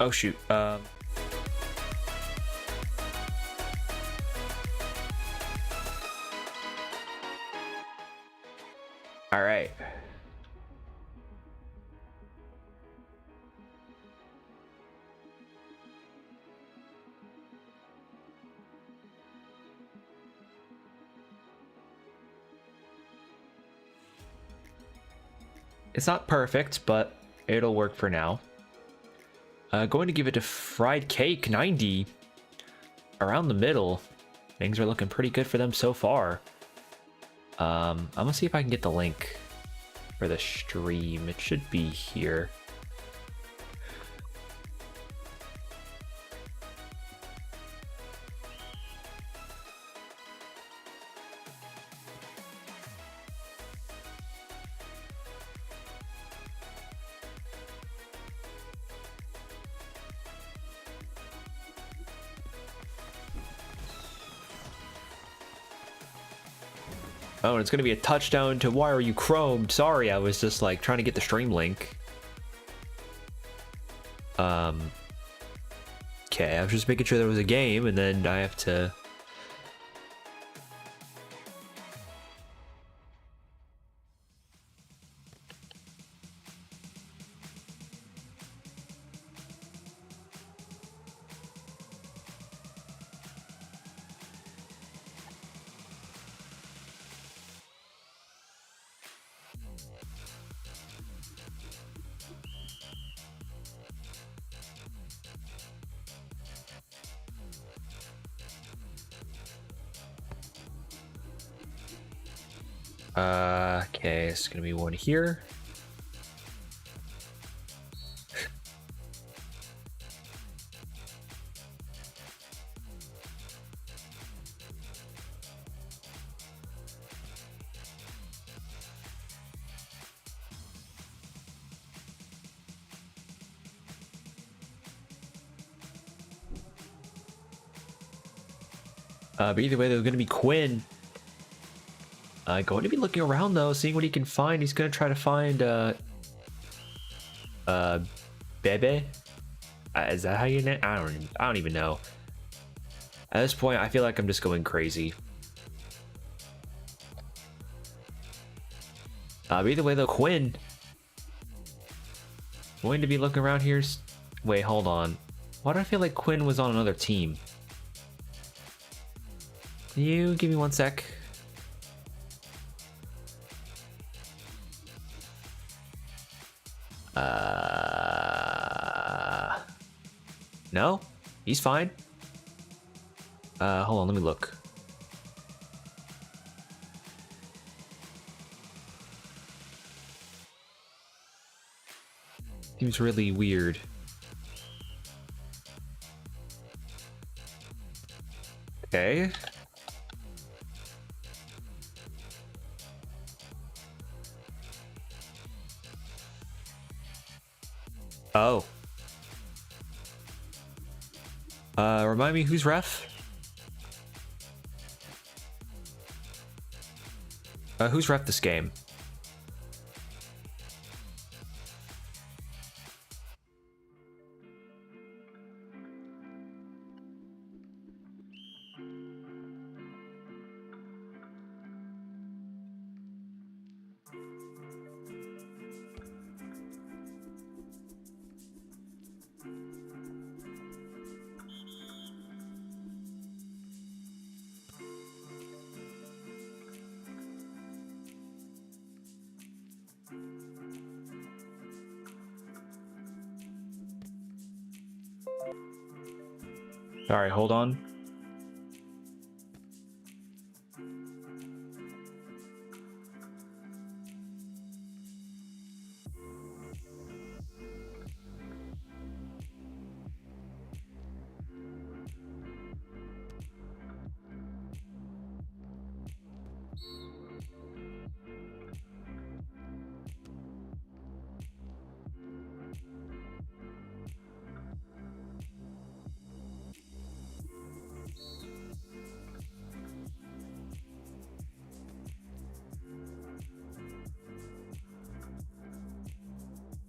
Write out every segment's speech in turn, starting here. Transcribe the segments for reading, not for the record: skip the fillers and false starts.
Oh shoot. All right. It's not perfect, but it'll work for now. Going to give it to fried cake 90. Around the middle. Things are looking pretty good for them so far. I'm gonna see if I can get the link for the stream. It should be here. Oh, and it's gonna be a touchdown to why are you chromed? Sorry, I was just like trying to get the stream link. Okay, I was just making sure there was a game, and then I have to. Okay, it's gonna be one here. But either way, there's gonna be Quinn. Going to be looking around though, seeing what he can find. He's gonna try to find Bebe. Is that how you name? I don't even know. At this point, I feel like I'm just going crazy. But either way though, Quinn going to be looking around here. Wait, hold on. Why do I feel like Quinn was on another team? Can you give me one sec? No, he's fine. Hold on, let me look. Seems really weird. Okay. Oh. Remind me who's ref? Who's ref this game? All right, hold on.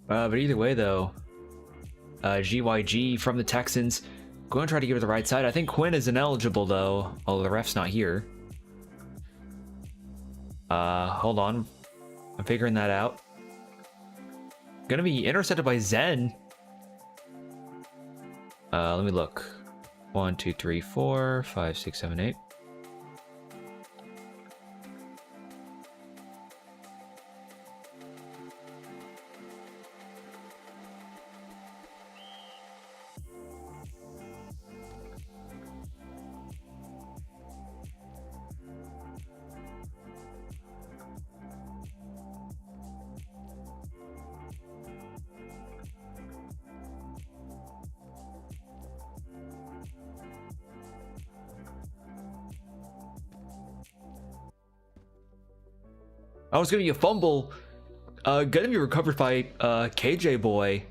But either way, though, GYG from the Texans. Going to try to give it the right side. I think Quinn is ineligible though. Oh, the ref's not here. Hold on. I'm figuring that out. Gonna be intercepted by Zen. Let me look. 1, 2, 3, 4, 5, 6, 7, 8. I was gonna be a fumble. Gonna be recovered by KJ Boy.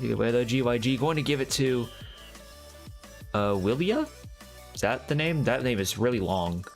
Either way though, GYG going to give it to Willia? Is that the name? That name is really long.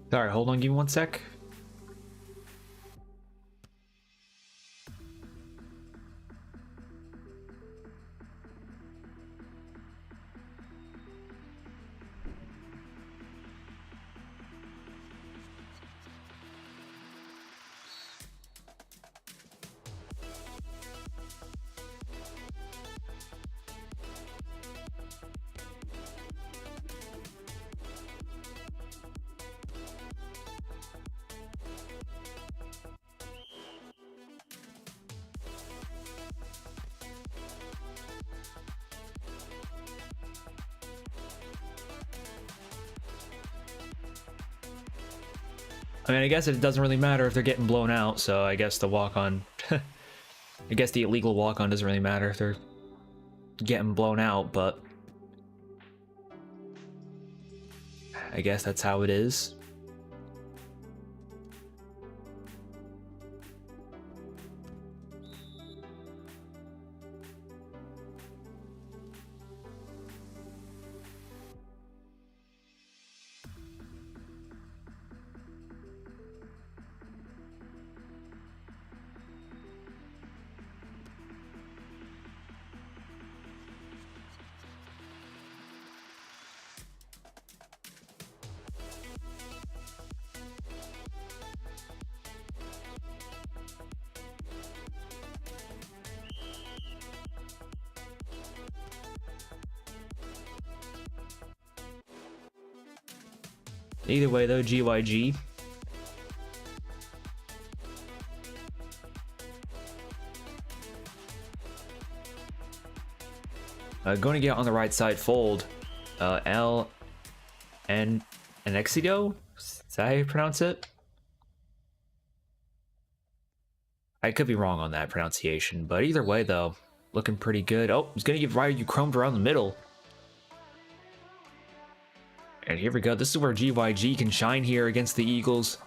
Sorry, hold on, give me one sec. I mean, I guess it doesn't really matter if they're getting blown out, so I guess the walk-on... I guess the illegal walk-on doesn't really matter if they're getting blown out, but... I guess that's how it is. Either way, though, GYG. Going to get on the right side fold. L and Anexido? Is that how you pronounce it? I could be wrong on that pronunciation, but either way, though, looking pretty good. Oh, he's going to give Ryu chromed around the middle. And here we go. This is where GYG can shine here against the Eagles.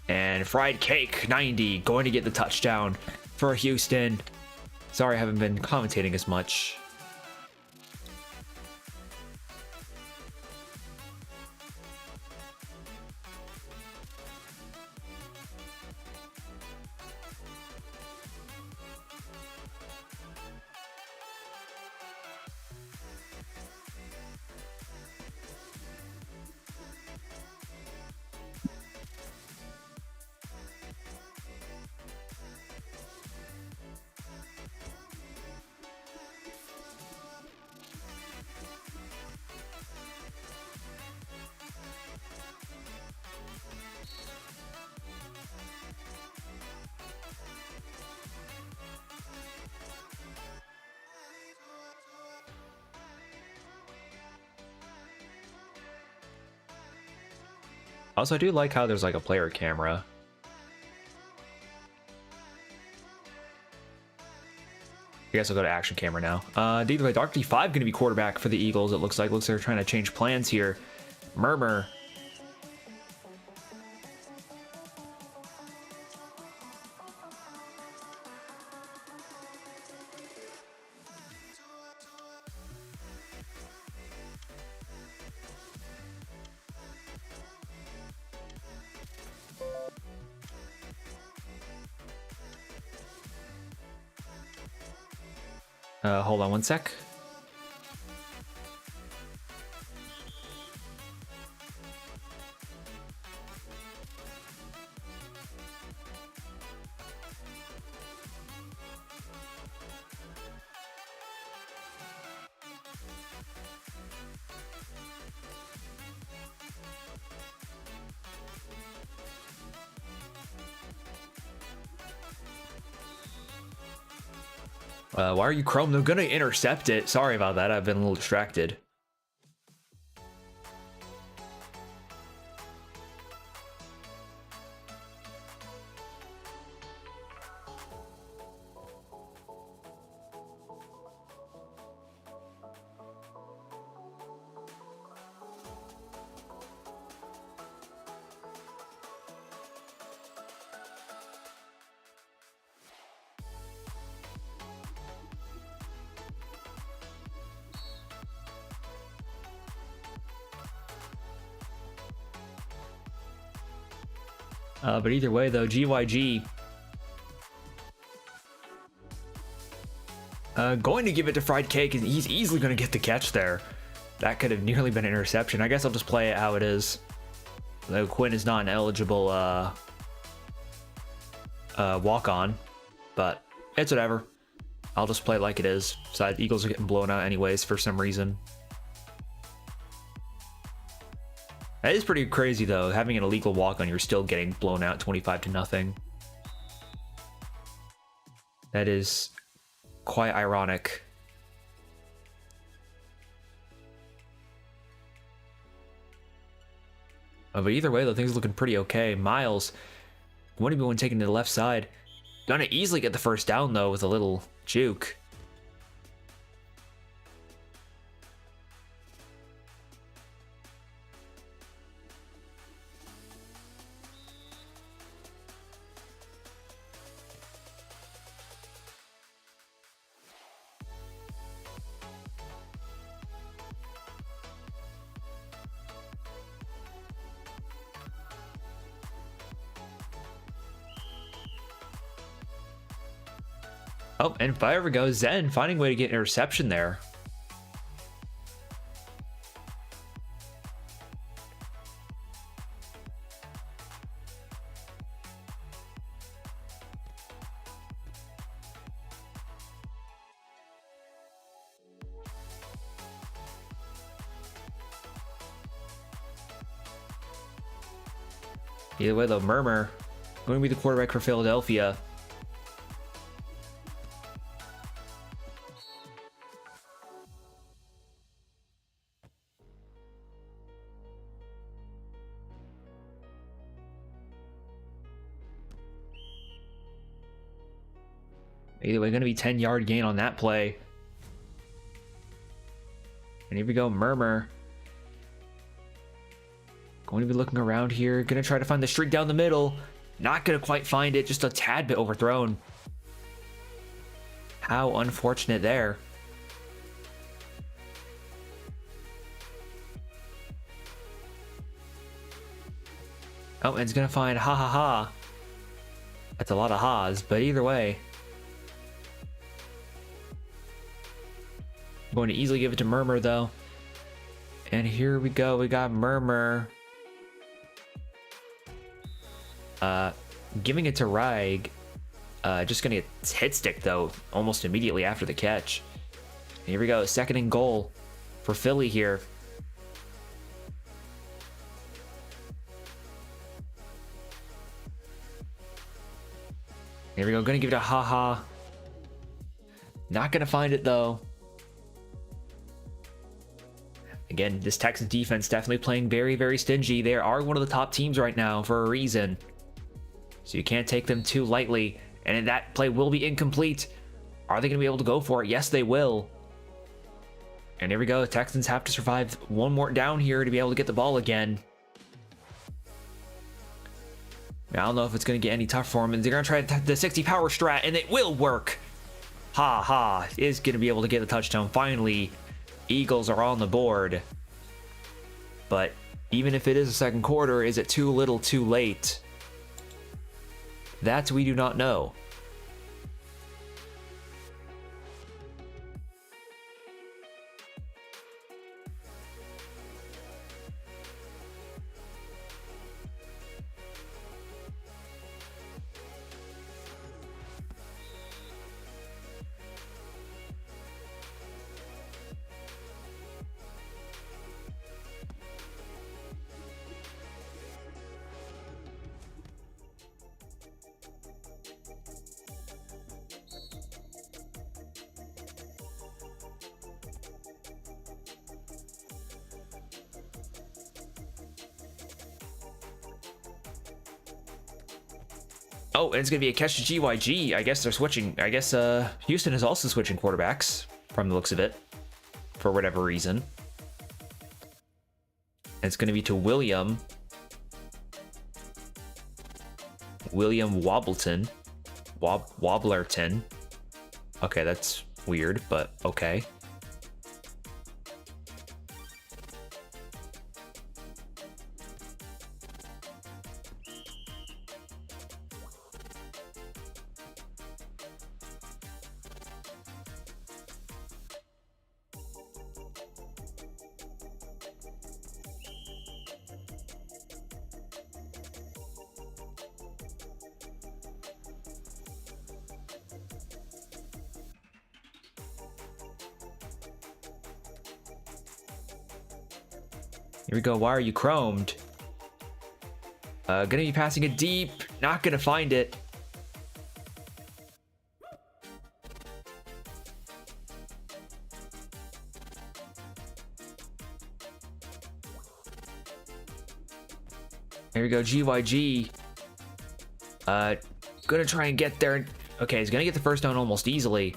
And Fried Cake 90 going to get the touchdown for Houston. Sorry I haven't been commentating as much. Also, I do like how there's like a player camera. I guess I'll go to action camera now. Either way, Dark D5 going to be quarterback for the Eagles, it looks like. Looks like they're trying to change plans here. Murmur. Hold on one sec. Why are you Chrome? They're gonna intercept it. Sorry about that. I've been a little distracted. But either way, though, GYG going to give it to Fried Cake, and he's easily going to get the catch there. That could have nearly been an interception. I guess I'll just play it how it is. Though Quinn is not an eligible walk-on, but it's whatever. I'll just play it like it is. Besides, Eagles are getting blown out anyways for some reason. That is pretty crazy, though. Having an illegal walk-on, you're still getting blown out 25-0. That is quite ironic. But either way, though, things are looking pretty okay. Miles, going to be one taken to the left side. Gonna easily get the first down, though, with a little juke. Oh, and there we go. Zen finding a way to get interception there. Either way, though, Murmur going to be the quarterback for Philadelphia. Either way, going to be 10-yard gain on that play. And here we go, Murmur. Going to be looking around here. Going to try to find the streak down the middle. Not going to quite find it. Just a tad bit overthrown. How unfortunate there. Oh, and it's going to find ha ha ha. That's a lot of ha's, but either way. I'm going to easily give it to Murmur, though. And here we go. We got Murmur. Giving it to Raig. Just going to get hit stick, though, almost immediately after the catch. Here we go. 2nd and goal for Philly here. Here we go. Going to give it a ha-ha. Not going to find it, though. Again, this Texans defense definitely playing very, very stingy. They are one of the top teams right now for a reason. So you can't take them too lightly. And that play will be incomplete. Are they going to be able to go for it? Yes, they will. And here we go. The Texans have to survive one more down here to be able to get the ball again. I don't know if it's going to get any tougher for them. And they're going to try the 60 power strat, and it will work. Ha ha. Is going to be able to get a touchdown. Finally, Eagles are on the board. But even if it is a 2nd quarter, is it too little too late? That we do not know. Oh, and it's going to be a catch to GYG. I guess they're switching. I guess Houston is also switching quarterbacks from the looks of it for whatever reason. And it's going to be to William Wobbleton. Wobblerton. Okay, that's weird, but okay. Here we go. Why are you chromed? Gonna be passing it deep. Not gonna find it. Here we go. GYG. Gonna try and get there. Okay, he's gonna get the first down almost easily.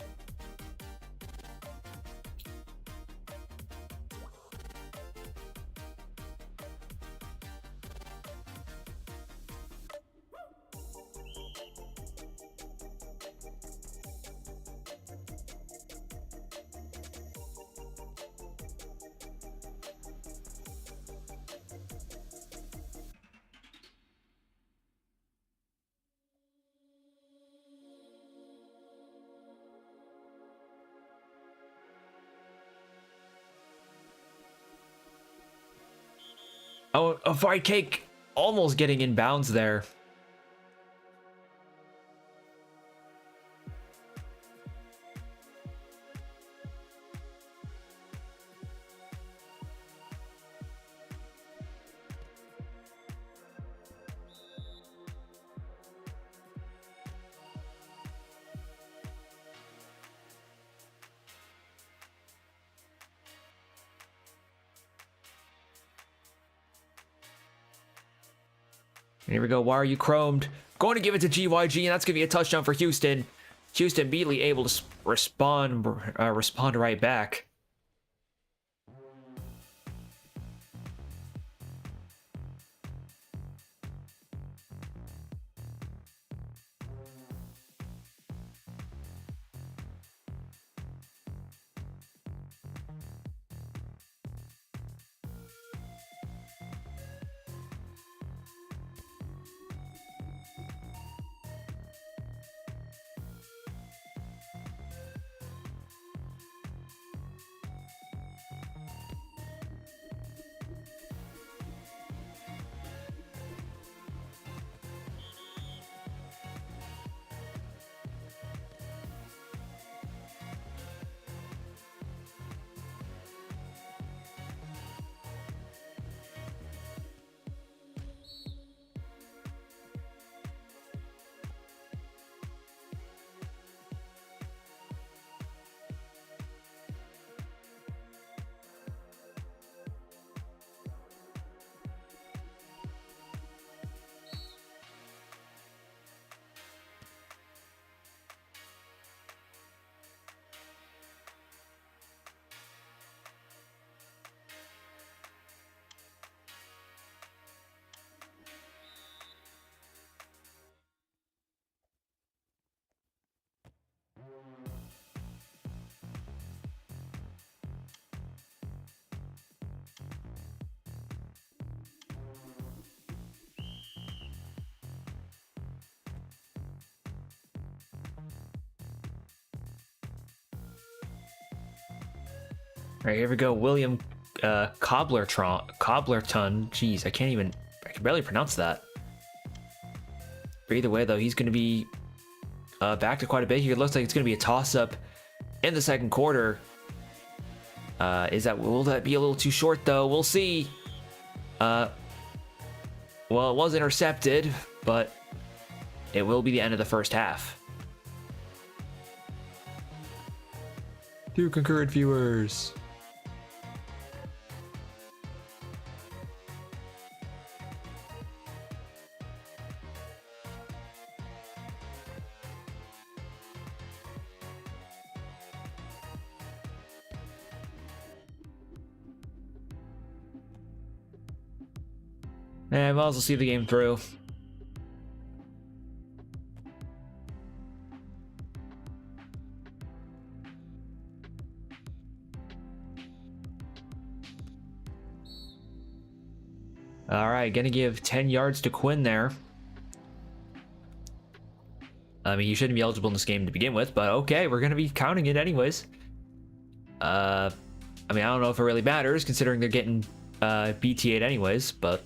Oh, a fried cake almost getting in bounds there. And here we go. Why are you chromed? Going to give it to GYG, and that's going to be a touchdown for Houston. Houston immediately able to respond right back. All right, here we go. William Cobblerton. Jeez, I can barely pronounce that. But either way, though, he's going to be back to quite a bit here. It looks like it's going to be a toss-up in the second quarter. Will that be a little too short, though? We'll see. Well, it was intercepted, but it will be the end of the first half. 2 concurrent viewers. And we'll also see the game through. All right, gonna give 10 yards to Quinn there. I mean, you shouldn't be eligible in this game to begin with, but okay, we're gonna be counting it anyways. I mean, I don't know if it really matters considering they're getting BTA'd anyways, but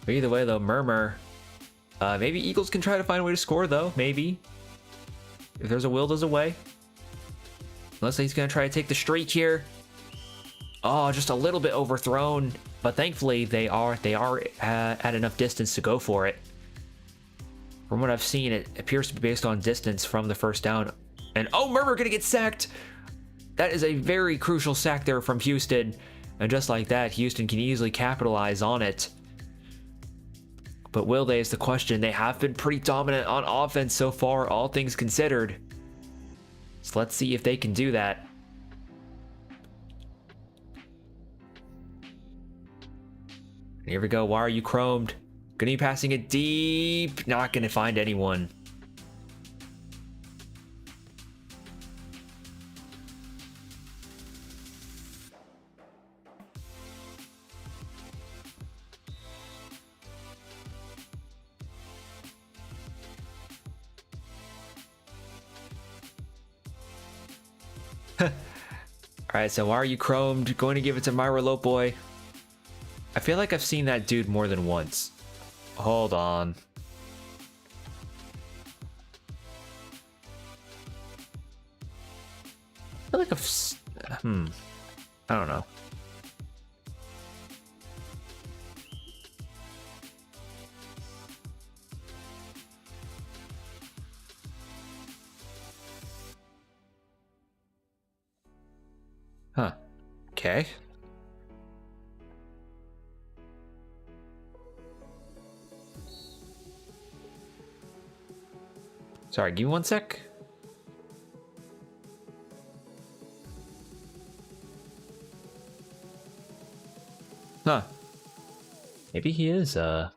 either way, though, Murmur. Maybe Eagles can try to find a way to score, though. Maybe. If there's a will, there's a way. Unless he's going to try to take the streak here. Oh, just a little bit overthrown. But thankfully, they are at enough distance to go for it. From what I've seen, it appears to be based on distance from the first down. And oh, Murmur going to get sacked. That is a very crucial sack there from Houston. And just like that, Houston can easily capitalize on it. But will they is the question. They have been pretty dominant on offense so far, all things considered. So let's see if they can do that. Here we go. Why are you chromed? Gonna be passing it deep. Not gonna find anyone. Alright, so why are you chromed? Going to give it to Myra Lopoy. I feel like I've seen that dude more than once. Hold on. I feel like I don't know. Huh. Okay. Sorry, give me one sec. Huh. Maybe he is, Or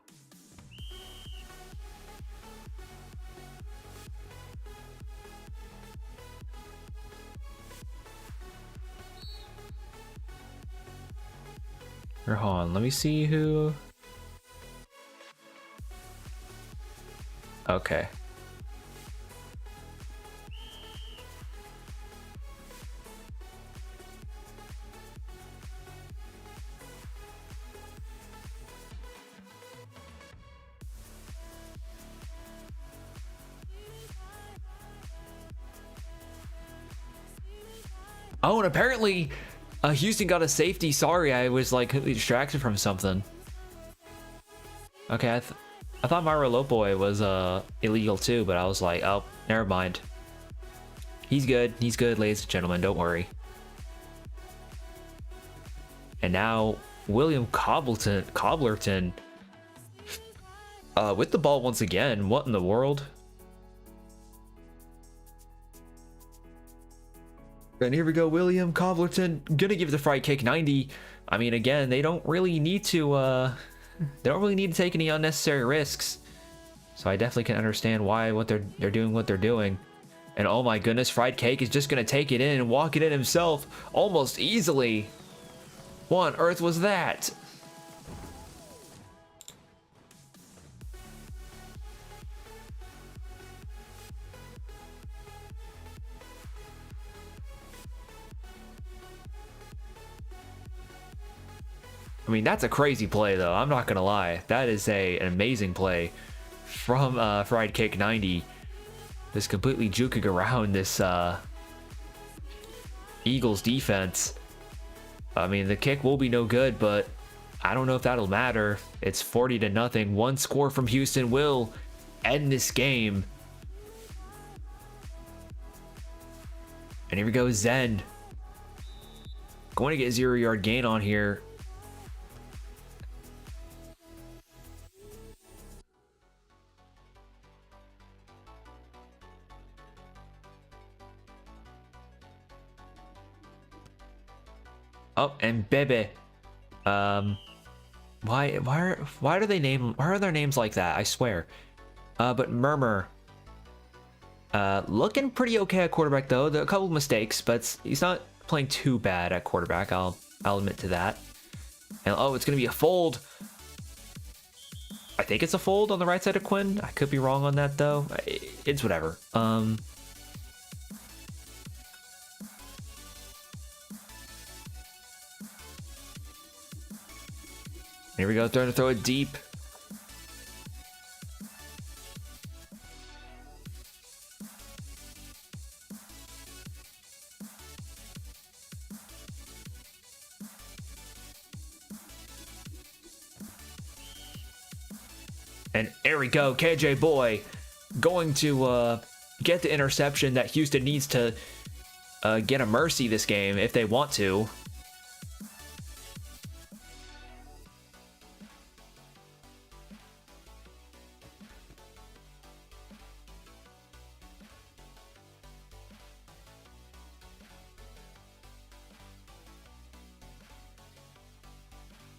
hold on, let me see who... Okay. Oh, and apparently Houston got a safety. Sorry, I was like distracted from something. Okay, I thought Myra Lopoy was illegal too, but I was like, oh, never mind. He's good. He's good, ladies and gentlemen. Don't worry. And now William Cobblerton with the ball once again. What in the world? And here we go, William Cobblerton gonna give the fried cake 90. I mean, again, they don't really need to take any unnecessary risks. So I definitely can understand why they're doing what they're doing. And oh my goodness, fried cake is just gonna take it in and walk it in himself almost easily. What on earth was that? I mean, that's a crazy play, though. I'm not gonna lie. That is an amazing play from Fried Cake 90. Just completely juking around this Eagles defense. I mean, the kick will be no good, but I don't know if that'll matter. It's 40-0. One score from Houston will end this game. And here we go, Zen. Going to get a 0-yard gain on here. Oh, and Bebe. Why are their names like that? I swear. But Murmur. Looking pretty okay at quarterback though. There are a couple of mistakes, but he's not playing too bad at quarterback. I'll admit to that. And oh, it's gonna be a fold. I think it's a fold on the right side of Quinn. I could be wrong on that though. It's whatever. Here we go, trying to throw it deep. And there we go, KJ Boy going to get the interception that Houston needs to get a mercy this game if they want to.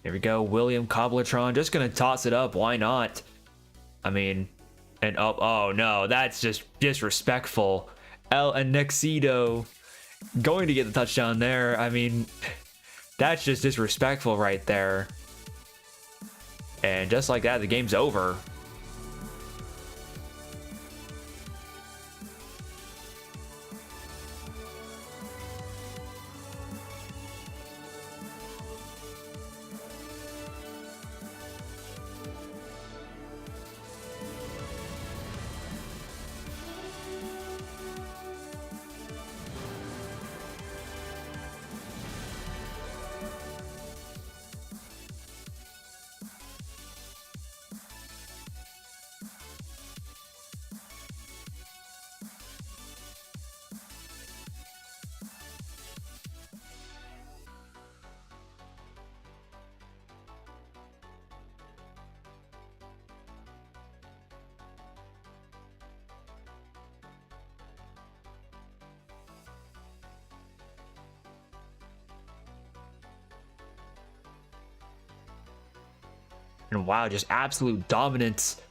Here we go, William Cobbletron just gonna toss it up. Why not? I mean, and oh no, that's just disrespectful. El Anexido going to get the touchdown there. I mean, that's just disrespectful right there. And just like that, the game's over. And wow, just absolute dominance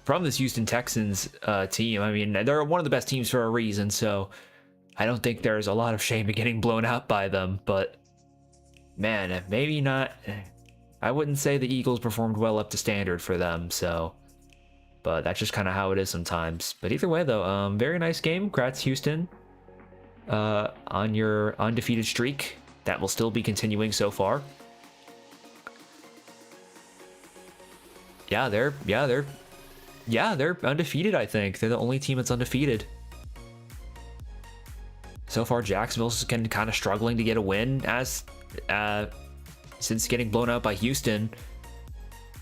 from this Houston Texans team. I mean, they're one of the best teams for a reason, so I don't think there's a lot of shame in getting blown out by them. But man, maybe not. I wouldn't say the Eagles performed well up to standard for them, so. But that's just kind of how it is sometimes. But either way, though, very nice game. Congrats, Houston, on your undefeated streak. That will still be continuing so far. Yeah, they're undefeated, I think. They're the only team that's undefeated. So far, Jacksonville's kind of struggling to get a win since getting blown out by Houston.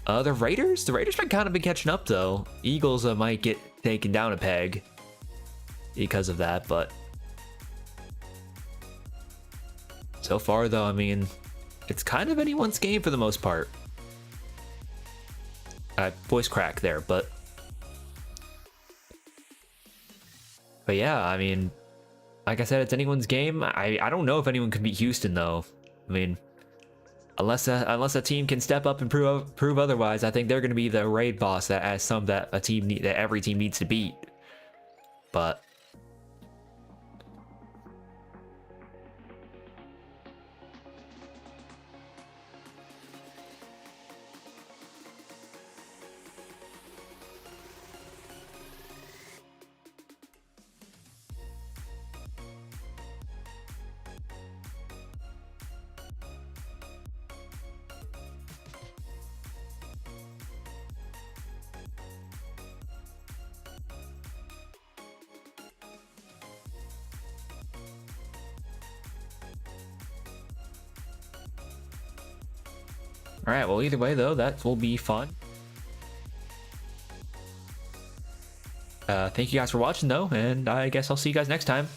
The Raiders might kind of be catching up, though. Eagles might get taken down a peg because of that, but so far, though, I mean, it's kind of anyone's game for the most part. Voice crack there, but yeah, I mean, like I said, it's anyone's game. I don't know if anyone can beat Houston, though. I mean, unless a team can step up and prove otherwise, I think they're going to be the raid boss that every team needs to beat. But all right, well, either way, though, that will be fun. Thank you guys for watching, though, and I guess I'll see you guys next time.